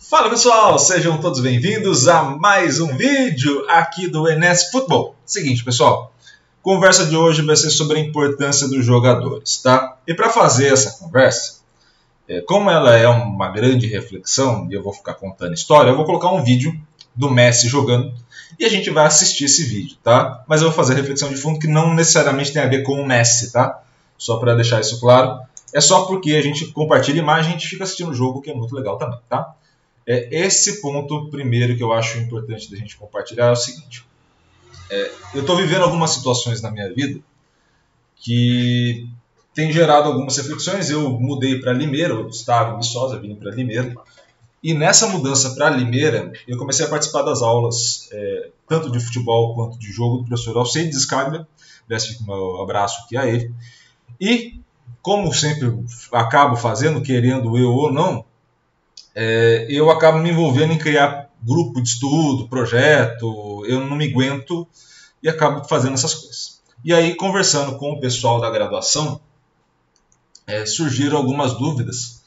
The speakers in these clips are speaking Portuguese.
Fala pessoal, sejam todos bem-vindos a mais um vídeo aqui do NS Futebol. Seguinte pessoal, a conversa de hoje vai ser sobre a importância dos jogadores, tá? E para fazer essa conversa, como ela é uma grande reflexão e eu vou ficar contando história, eu vou colocar um vídeo do Messi jogando e a gente vai assistir esse vídeo, tá? Mas eu vou fazer a reflexão de fundo que não necessariamente tem a ver com o Messi, tá? Só para deixar isso claro, é só porque a gente compartilha imagem e a gente fica assistindo o jogo, que é muito legal também, tá? Esse ponto primeiro que eu acho importante da gente compartilhar é o seguinte. Eu estou vivendo algumas situações na minha vida que tem gerado algumas reflexões. Eu mudei para Limeira, eu estava em Viçosa, vim para Limeira. E nessa mudança para Limeira, eu comecei a participar das aulas, tanto de futebol quanto de jogo, do professor Alcides Scaglia. Desse o meu abraço aqui a ele. E, como sempre acabo fazendo, querendo eu ou não, eu acabo me envolvendo em criar grupo de estudo, projeto, eu não me aguento e acabo fazendo essas coisas. E aí, conversando com o pessoal da graduação, surgiram algumas dúvidas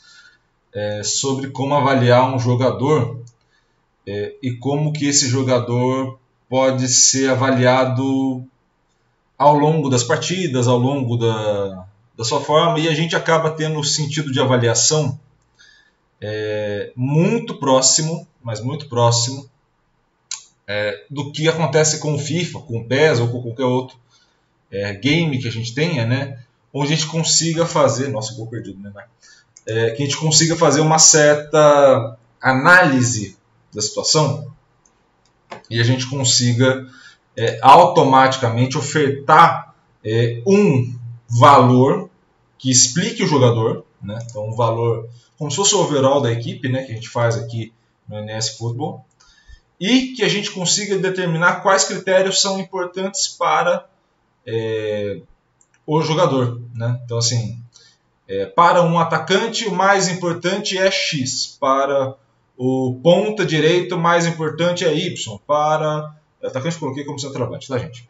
sobre como avaliar um jogador e como que esse jogador pode ser avaliado ao longo das partidas, ao longo da sua forma, e a gente acaba tendo o sentido de avaliação muito próximo, mas muito próximo do que acontece com o FIFA, com o PES ou com qualquer outro game que a gente tenha, né? Onde a gente consiga fazer, nossa, gol perdido, né? Que a gente consiga fazer uma certa análise da situação e a gente consiga automaticamente ofertar um valor que explique o jogador, né? Então, um valor como se fosse o overall da equipe, né, que a gente faz aqui no NS Futebol, e que a gente consiga determinar quais critérios são importantes para o jogador, né? Então, assim, para um atacante, o mais importante é X. Para o ponta direito, o mais importante é Y. Para o atacante, coloquei como centroavante, tá, gente?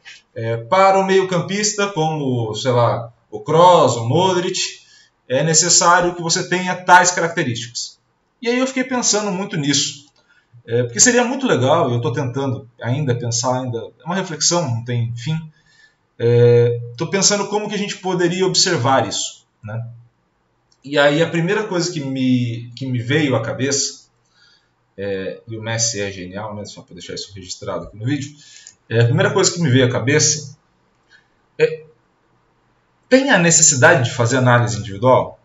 Para o meio-campista, como, sei lá, o Kroos, o Modric, é necessário que você tenha tais características. E aí eu fiquei pensando muito nisso. Porque seria muito legal, e eu estou tentando ainda pensar, é uma reflexão, não tem fim. Estou pensando como que a gente poderia observar isso, né? E aí a primeira coisa que me veio à cabeça, e o Messi é genial, né? Só para deixar isso registrado aqui no vídeo, a primeira coisa que me veio à cabeça tem a necessidade de fazer análise individual?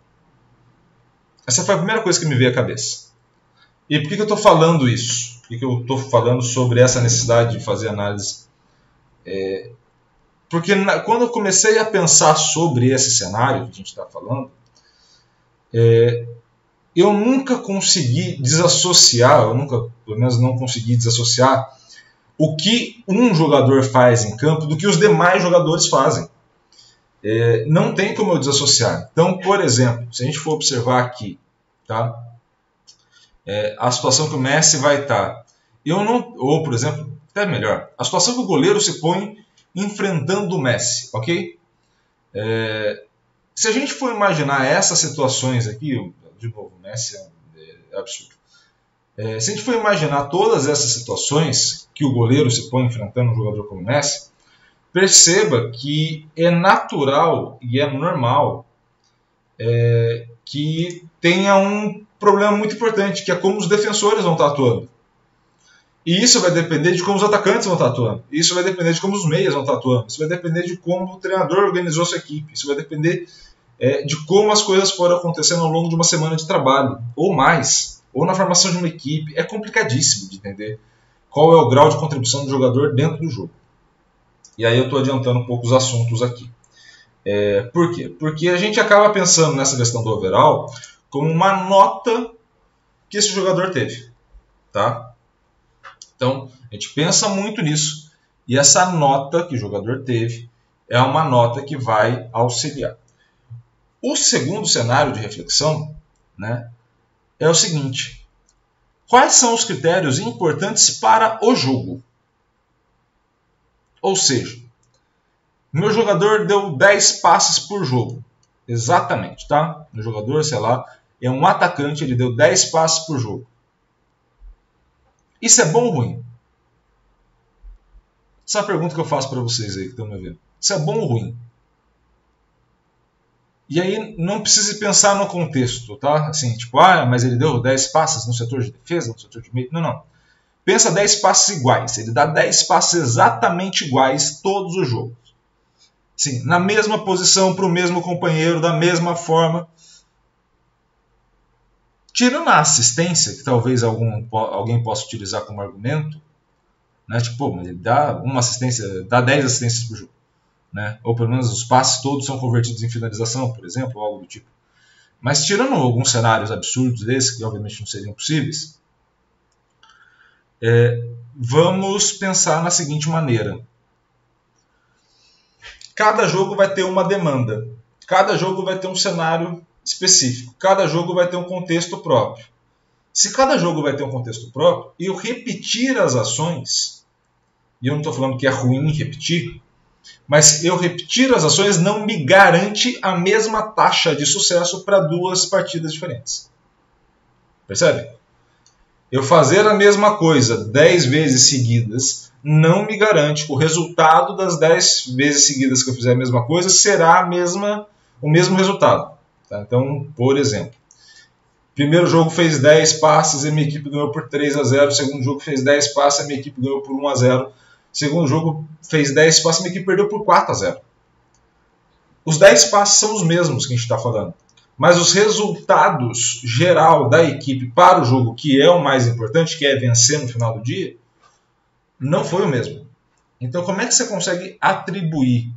Essa foi a primeira coisa que me veio à cabeça. E por que eu estou falando isso? Por que eu estou falando sobre essa necessidade de fazer análise? Porque quando eu comecei a pensar sobre esse cenário que a gente está falando, eu nunca consegui desassociar, pelo menos não consegui desassociar o que um jogador faz em campo do que os demais jogadores fazem. Não tem como eu desassociar. Então, por exemplo, se a gente for observar aqui, tá? A situação que o Messi vai estar, ou por exemplo, até melhor, a situação que o goleiro se põe enfrentando o Messi, ok? Se a gente for imaginar essas situações aqui, de novo, o Messi é absurdo. Se a gente for imaginar todas essas situações que o goleiro se põe enfrentando um jogador como o Messi, perceba que é natural e é normal que tenha um problema muito importante, que é como os defensores vão estar atuando. E isso vai depender de como os atacantes vão estar atuando. Isso vai depender de como os meias vão estar atuando. Isso vai depender de como o treinador organizou sua equipe. Isso vai depender de como as coisas foram acontecendo ao longo de uma semana de trabalho, ou mais, ou na formação de uma equipe. É complicadíssimo de entender qual é o grau de contribuição do jogador dentro do jogo. E aí eu estou adiantando um pouco os assuntos aqui. Por quê? Porque a gente acaba pensando nessa questão do overall como uma nota que esse jogador teve. Tá? Então, a gente pensa muito nisso. E essa nota que o jogador teve é uma nota que vai auxiliar. O segundo cenário de reflexão, né, é o seguinte. Quais são os critérios importantes para o jogo? Ou seja, meu jogador deu 10 passes por jogo. Exatamente, tá? Meu jogador, sei lá, é um atacante, ele deu 10 passes por jogo. Isso é bom ou ruim? Essa é a pergunta que eu faço para vocês aí que estão me vendo. Isso é bom ou ruim? E aí não precisa pensar no contexto, tá? Assim, tipo, mas ele deu 10 passes no setor de defesa, no setor de meio. Não. Pensa 10 passes iguais. Ele dá 10 passes exatamente iguais todos os jogos. Sim, na mesma posição, para o mesmo companheiro, da mesma forma. Tirando a assistência, que talvez alguém possa utilizar como argumento, né? Tipo, mas ele dá uma assistência, dá 10 assistências por jogo. Né? Ou pelo menos os passes todos são convertidos em finalização, por exemplo, ou algo do tipo. Mas tirando alguns cenários absurdos desses, que obviamente não seriam possíveis, vamos pensar na seguinte maneira. Cada jogo vai ter uma demanda. Cada jogo vai ter um cenário específico. Cada jogo vai ter um contexto próprio. Se cada jogo vai ter um contexto próprio, e eu repetir as ações, e eu não estou falando que é ruim repetir, mas eu repetir as ações não me garante a mesma taxa de sucesso para duas partidas diferentes. Percebe? Eu fazer a mesma coisa 10 vezes seguidas não me garante que o resultado das 10 vezes seguidas que eu fizer a mesma coisa será o mesmo resultado. Tá? Então, por exemplo, primeiro jogo fez 10 passes e minha equipe ganhou por 3-0. Segundo jogo fez 10 passes e minha equipe ganhou por 1-0. Segundo jogo fez 10 passes e minha equipe perdeu por 4-0. Os 10 passes são os mesmos que a gente está falando. Mas os resultados geral da equipe para o jogo, que é o mais importante, que é vencer no final do dia, não foi o mesmo. Então, como é que você consegue atribuir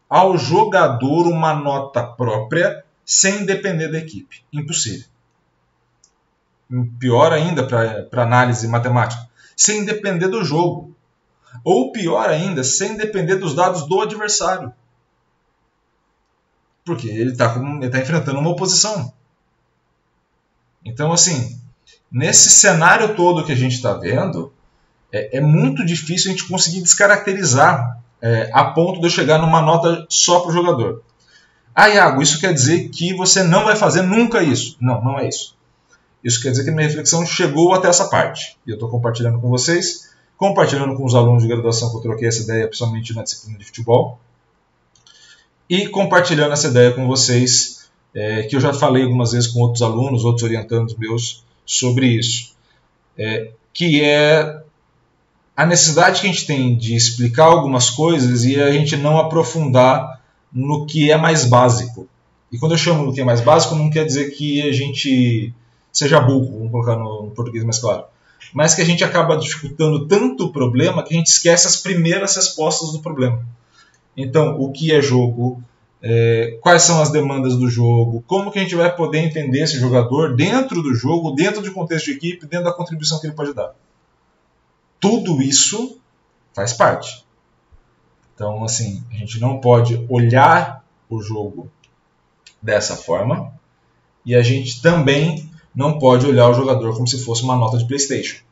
ao jogador uma nota própria sem depender da equipe? Impossível. Pior ainda para análise matemática, sem depender do jogo. Ou pior ainda, sem depender dos dados do adversário. Porque ele está enfrentando uma oposição. Então, assim, nesse cenário todo que a gente está vendo, é muito difícil a gente conseguir descaracterizar a ponto de eu chegar numa nota só para o jogador. Iago, isso quer dizer que você não vai fazer nunca isso. Não, não é isso. Isso quer dizer que a minha reflexão chegou até essa parte. E eu estou compartilhando com vocês, compartilhando com os alunos de graduação que eu troquei essa ideia, principalmente na disciplina de futebol. E compartilhando essa ideia com vocês, que eu já falei algumas vezes com outros alunos, outros orientandos meus, sobre isso. Que é a necessidade que a gente tem de explicar algumas coisas e a gente não aprofundar no que é mais básico. E quando eu chamo no que é mais básico, não quer dizer que a gente seja burro, vamos colocar no português mais claro. Mas que a gente acaba dificultando tanto o problema que a gente esquece as primeiras respostas do problema. Então, o que é jogo, quais são as demandas do jogo, como que a gente vai poder entender esse jogador dentro do jogo, dentro do contexto de equipe, dentro da contribuição que ele pode dar. Tudo isso faz parte. Então, assim, a gente não pode olhar o jogo dessa forma e a gente também não pode olhar o jogador como se fosse uma nota de PlayStation.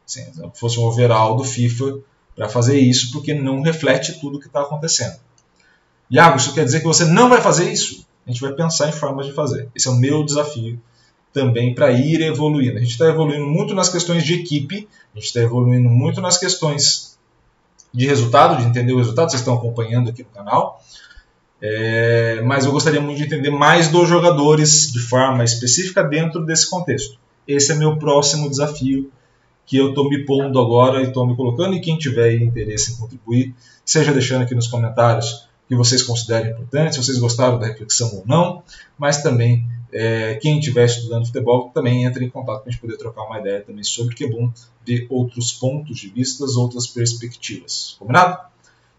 Assim, se fosse um overall do FIFA para fazer isso, porque não reflete tudo o que está acontecendo. Iago, isso quer dizer que você não vai fazer isso? A gente vai pensar em formas de fazer. Esse é o meu desafio também para ir evoluindo. A gente está evoluindo muito nas questões de equipe, a gente está evoluindo muito nas questões de resultado, de entender o resultado, vocês estão acompanhando aqui no canal. Mas eu gostaria muito de entender mais dos jogadores de forma específica dentro desse contexto. Esse é meu próximo desafio que eu estou me pondo agora e estou me colocando, e quem tiver interesse em contribuir, seja deixando aqui nos comentários o que vocês considerem importante, se vocês gostaram da reflexão ou não, mas também quem estiver estudando futebol também entra em contato para a gente poder trocar uma ideia também sobre, que é bom ver outros pontos de vista, outras perspectivas. Combinado?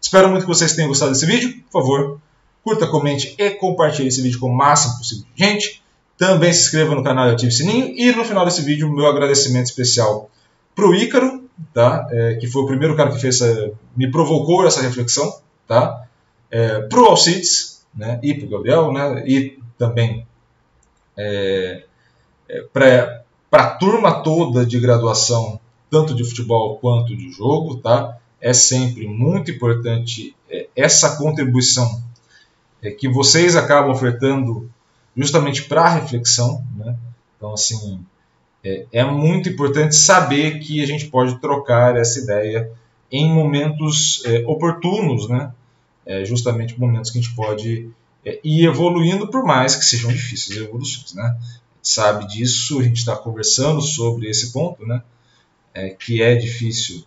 Espero muito que vocês tenham gostado desse vídeo. Por favor, curta, comente e compartilhe esse vídeo com o máximo possível de gente. Também se inscreva no canal e ative o sininho. E no final desse vídeo, meu agradecimento especial para o Ícaro, tá? Que foi o primeiro cara que me provocou essa reflexão, tá? Para o Alcides, né? E para o Gabriel, né? E também para a turma toda de graduação, tanto de futebol quanto de jogo, tá? É sempre muito importante essa contribuição que vocês acabam ofertando justamente para a reflexão, né? Então, assim, é muito importante saber que a gente pode trocar essa ideia em momentos oportunos, né? Justamente momentos que a gente pode ir evoluindo, por mais que sejam difíceis as evoluções, né? A gente sabe disso, a gente está conversando sobre esse ponto, né? Que é difícil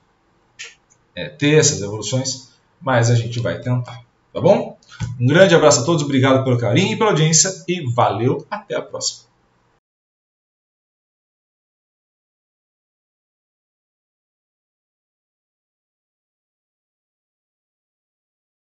ter essas evoluções, mas a gente vai tentar, tá bom? Um grande abraço a todos, obrigado pelo carinho e pela audiência e valeu, até a próxima.